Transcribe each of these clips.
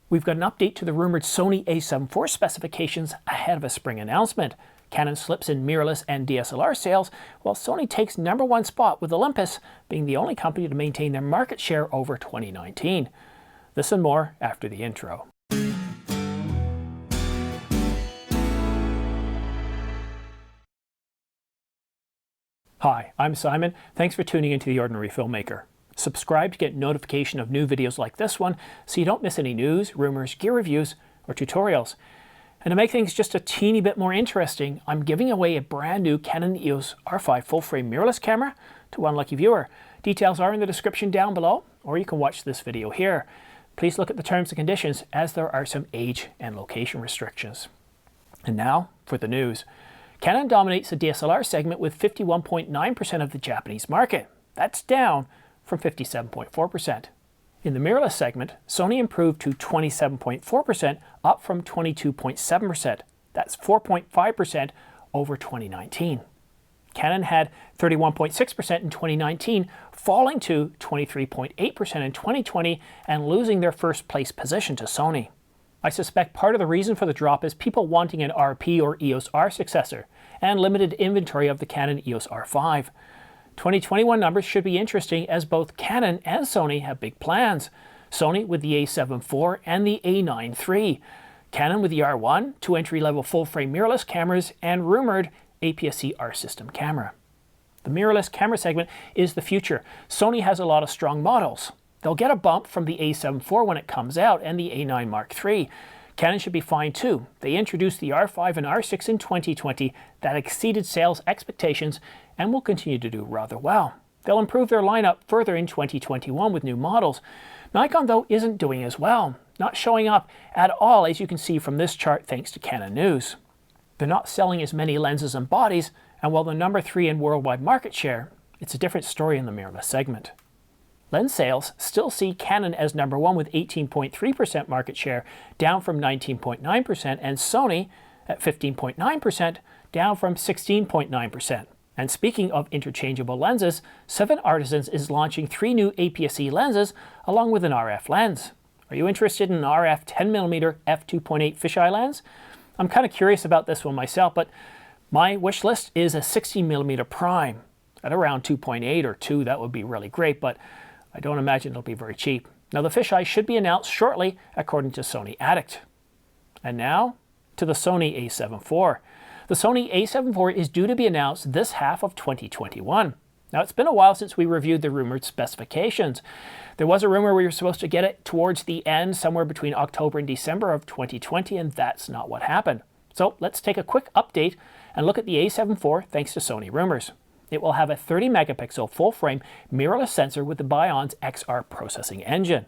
We've got an update to the rumored Sony a7 IV specifications ahead of a spring announcement. Canon slips in mirrorless and DSLR sales, while Sony takes #1 spot, with Olympus being the only company to maintain their market share over 2019. This and more after the intro. Hi, I'm Simon. Thanks for tuning into The Ordinary Filmmaker. Subscribe to get notification of new videos like this one so you don't miss any news, rumors, gear reviews, or tutorials. And to make things just a teeny bit more interesting, I'm giving away a brand new Canon EOS R5 full-frame mirrorless camera to one lucky viewer. Details are in the description down below, or you can watch this video here. Please look at the terms and conditions, as there are some age and location restrictions. And now for the news. Canon dominates the DSLR segment with 51.9% of the Japanese market. That's down from 57.4%. In the mirrorless segment, Sony improved to 27.4%, up from 22.7%. That's 4.5% over 2019. Canon had 31.6% in 2019, falling to 23.8% in 2020 and losing their first place position to Sony. I suspect part of the reason for the drop is people wanting an RP or EOS R successor and limited inventory of the Canon EOS R5. 2021 numbers should be interesting, as both Canon and Sony have big plans. Sony with the a7 IV and the a9 III. Canon with the R1, 2 entry-level full-frame mirrorless cameras, and rumored APS-C R system camera. The mirrorless camera segment is the future. Sony has a lot of strong models. They'll get a bump from the a7 IV when it comes out and the a9 Mark III. Canon should be fine too. They introduced the R5 and R6 in 2020 that exceeded sales expectations and will continue to do rather well. They'll improve their lineup further in 2021 with new models. Nikon, though, isn't doing as well, not showing up at all, as you can see from this chart thanks to Canon News. They're not selling as many lenses and bodies, and while they're #3 in worldwide market share, it's a different story in the mirrorless segment. Lens sales still see Canon as #1 with 18.3% market share, down from 19.9%, and Sony at 15.9%, down from 16.9%. And speaking of interchangeable lenses, 7 Artisans is launching 3 new APS-C lenses along with an RF lens. Are you interested in an RF 10mm f2.8 fisheye lens? I'm kind of curious about this one myself, but my wish list is a 60mm prime. At around 2.8 or 2, that would be really great, but I don't imagine it'll be very cheap. Now, the fisheye should be announced shortly, according to Sony Addict. And now to the Sony a7 IV. The Sony a7 IV is due to be announced this half of 2021. Now, it's been a while since we reviewed the rumored specifications. There was a rumor we were supposed to get it towards the end, somewhere between October and December of 2020, and that's not what happened. So let's take a quick update and look at the a7 IV thanks to Sony rumors. It will have a 30-megapixel full-frame mirrorless sensor with the Bion's XR processing engine.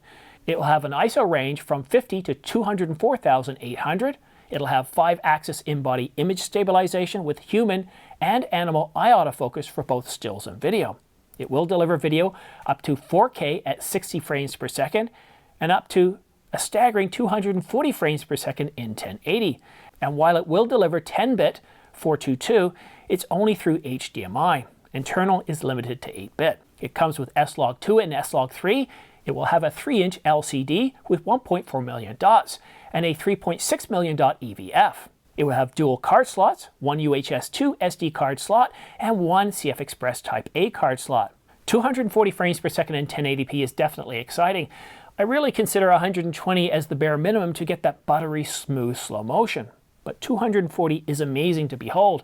It will have an ISO range from 50 to 204,800. It'll have 5-axis in-body image stabilization with human and animal eye autofocus for both stills and video. It will deliver video up to 4K at 60 frames per second and up to a staggering 240 frames per second in 1080. And while it will deliver 10-bit 422, it's only through HDMI. Internal is limited to 8-bit. It comes with S-Log2 and S-Log3. It will have a 3-inch LCD with 1.4 million dots and a 3.6 million dot EVF. It will have dual card slots, one UHS-2 SD card slot, and one CF Express Type A card slot. 240 frames per second in 1080p is definitely exciting. I really consider 120 as the bare minimum to get that buttery smooth slow motion. But 240 is amazing to behold.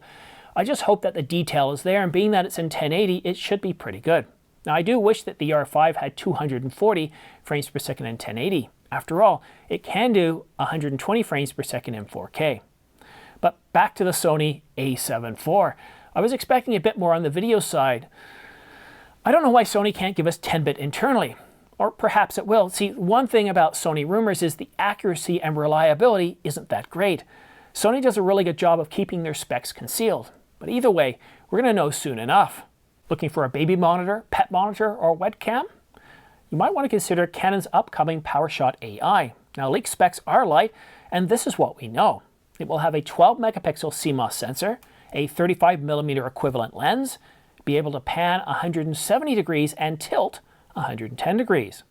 I just hope that the detail is there, and being that it's in 1080, it should be pretty good. Now, I do wish that the R5 had 240 frames per second in 1080. After all, it can do 120 frames per second in 4K. But back to the Sony a7 IV. I was expecting a bit more on the video side. I don't know why Sony can't give us 10-bit internally. Or perhaps it will. See, one thing about Sony rumors is the accuracy and reliability isn't that great. Sony does a really good job of keeping their specs concealed. But either way, we're going to know soon enough. Looking for a baby monitor, pet monitor, or webcam? You might want to consider Canon's upcoming Powershot AI. Now, leaked specs are light, and this is what we know. It will have a 12-megapixel CMOS sensor, a 35mm equivalent lens, be able to pan 170 degrees and tilt 110 degrees.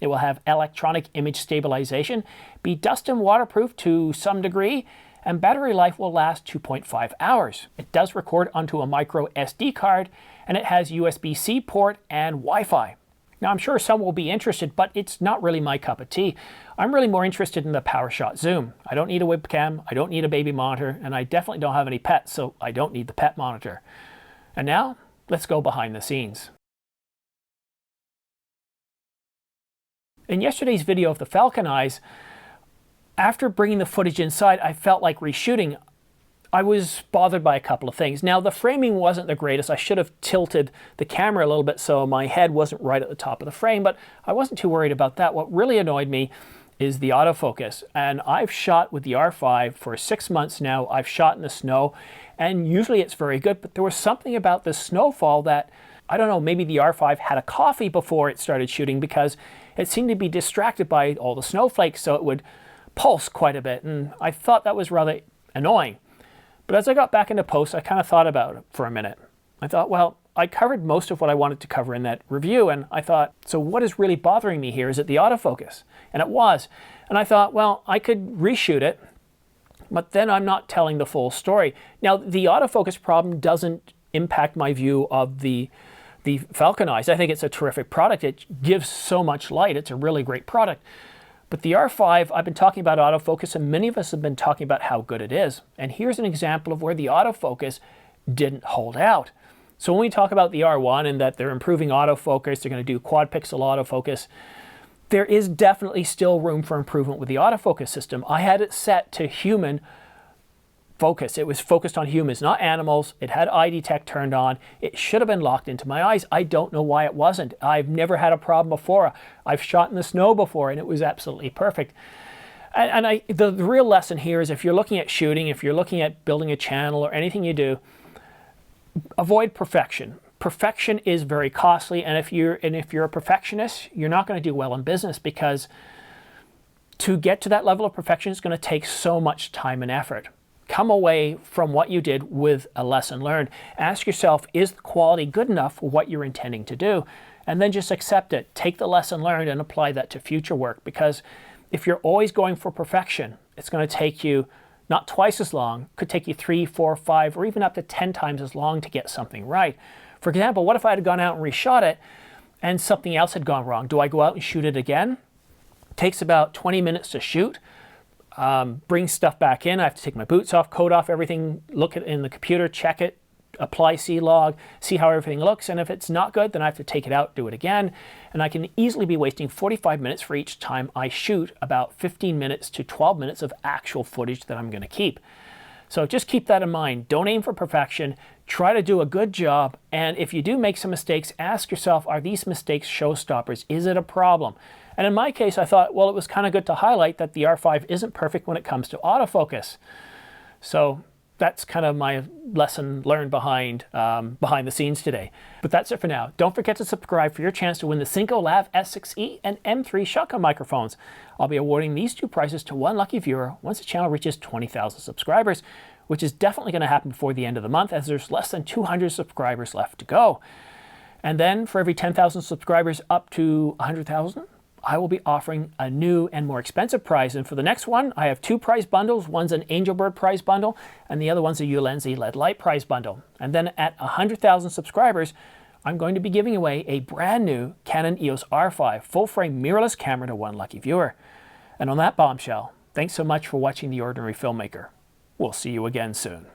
It will have electronic image stabilization, be dust and waterproof to some degree, and battery life will last 2.5 hours. It does record onto a micro SD card, and it has USB-C port and Wi-Fi. Now, I'm sure some will be interested, but it's not really my cup of tea. I'm really more interested in the Powershot zoom. I don't need a webcam, I don't need a baby monitor, and I definitely don't have any pets, so I don't need the pet monitor. And now, let's go behind the scenes. In yesterday's video of the Falcon Eyes, after bringing the footage inside, I felt like reshooting. I was bothered by a couple of things. Now, the framing wasn't the greatest. I should have tilted the camera a little bit so my head wasn't right at the top of the frame, but I wasn't too worried about that. What really annoyed me is the autofocus. And I've shot with the R5 for 6 months now. I've shot in the snow, and usually it's very good, but there was something about the snowfall that, I don't know, maybe the R5 had a coffee before it started shooting, because it seemed to be distracted by all the snowflakes, so it would pulse quite a bit, and I thought that was rather annoying. But as I got back into post, I kind of thought about it for a minute. I thought, well, I covered most of what I wanted to cover in that review, and I thought, so what is really bothering me here? Is it the autofocus? And it was. And I thought, well, I could reshoot it, but then I'm not telling the full story. Now, the autofocus problem doesn't impact my view of the Falcon Eyes. I think it's a terrific product. It gives so much light. It's a really great product. But the R5, I've been talking about autofocus, and many of us have been talking about how good it is. And here's an example of where the autofocus didn't hold out. So when we talk about the R1 and that they're improving autofocus, they're going to do quad pixel autofocus, there is definitely still room for improvement with the autofocus system. I had it set to human focus. It was focused on humans, not animals. It had eye detect turned on. It should have been locked into my eyes. I don't know why it wasn't. I've never had a problem before. I've shot in the snow before, and it was absolutely perfect. And the real lesson here is, if you're looking at shooting, if you're looking at building a channel or anything you do, avoid perfection. Perfection is very costly, and if you're a perfectionist, you're not going to do well in business, because to get to that level of perfection is going to take so much time and effort. Come away from what you did with a lesson learned. Ask yourself, is the quality good enough for what you're intending to do? And then just accept it. Take the lesson learned and apply that to future work. Because if you're always going for perfection, it's going to take you not twice as long. Could take you 3, 4, 5, or even up to 10 times as long to get something right. For example, what if I had gone out and reshot it and something else had gone wrong? Do I go out and shoot it again? It takes about 20 minutes to shoot. Bring stuff back in. I have to take my boots off, coat off everything, look at it in the computer, check it, apply C-log, see how everything looks, and if it's not good, then I have to take it out, do it again, and I can easily be wasting 45 minutes for each time I shoot about 15 minutes to 12 minutes of actual footage that I'm going to keep. So just keep that in mind. Don't aim for perfection. Try to do a good job, and if you do make some mistakes, ask yourself, are these mistakes showstoppers? Is it a problem? And in my case, I thought, well, it was kind of good to highlight that the R5 isn't perfect when it comes to autofocus. So that's kind of my lesson learned behind the scenes today. But that's it for now. Don't forget to subscribe for your chance to win the Cinco Lav S6E and M3 shotgun microphones. I'll be awarding these 2 prizes to one lucky viewer once the channel reaches 20,000 subscribers, which is definitely going to happen before the end of the month, as there's less than 200 subscribers left to go. And then for every 10,000 subscribers up to 100,000, I will be offering a new and more expensive prize. And for the next one, I have 2 prize bundles. One's an Angelbird prize bundle, and the other one's a Ulenzi LED light prize bundle. And then at 100,000 subscribers, I'm going to be giving away a brand new Canon EOS R5 full-frame mirrorless camera to one lucky viewer. And on that bombshell, thanks so much for watching The Ordinary Filmmaker. We'll see you again soon.